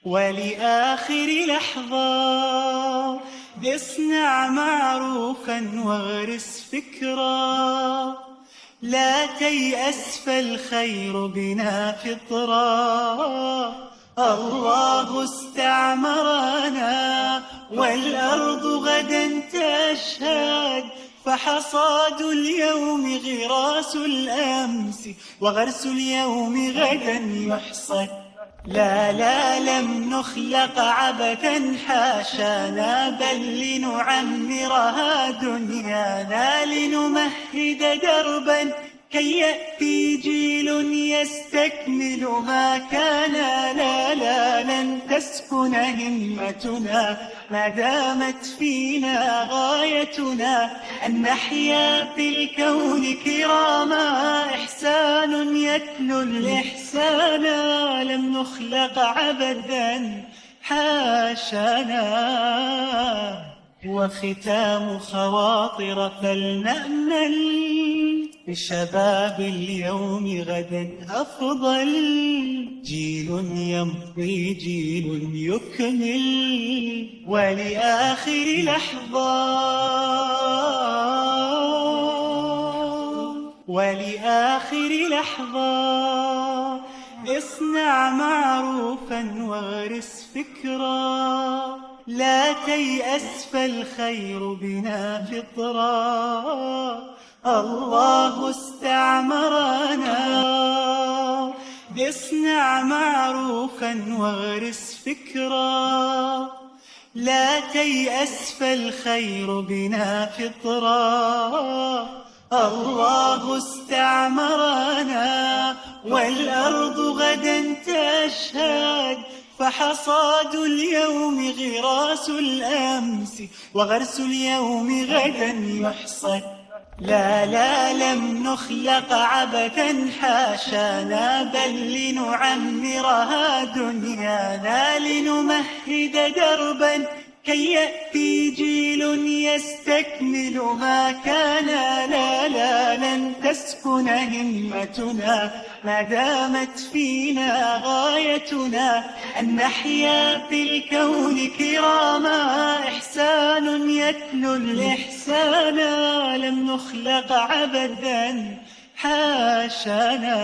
ولآخر لحظة اصنع معروفا واغرس فكرا، لا تيأس فالخير بنا فطرا. الله استعمرنا والأرض غدا تشهد، فحصاد اليوم غراس الأمس وغرس اليوم غدا يحصد. لا لم نخلق عبثا حاشانا، بل لنعمرها دنيانا، لنمهد دربا كي يأتي جيل يستكمل ما كان. لا لن تسكن همتنا ما دامت فينا غايتنا، أن نحيا في الكون كراما، إحسان يتلو الإحسان، لم نخلق عبثا حاشانا. وختام خواطر فلنأمل بشباب اليوم غدا أفضل، جيل يمضي جيل يكمل. ولآخر لحظة اصنع معروفا واغرس فكرا، لا تيأس فالخير بنا فطرا. الله استعمرنا اصنع معروفا واغرس فكرا، لا تيأس فالخير بنا فطرا. الله استعمرنا والأرض غدا تشهد، فحصاد اليوم غراس الأمس وغرس اليوم غدا يحصد. لا لم نخلق عبثا حاشانا، بل لنعمرها دنيانا، لنمهد دربا كي يأتي جيل يستكمل ما كان. لا لن تسكن همتنا ما دامت فينا غايتنا، أن نحيا في الكون كراما، إحسان يتلو الإحسان، لم نخلق عبثا حاشانا.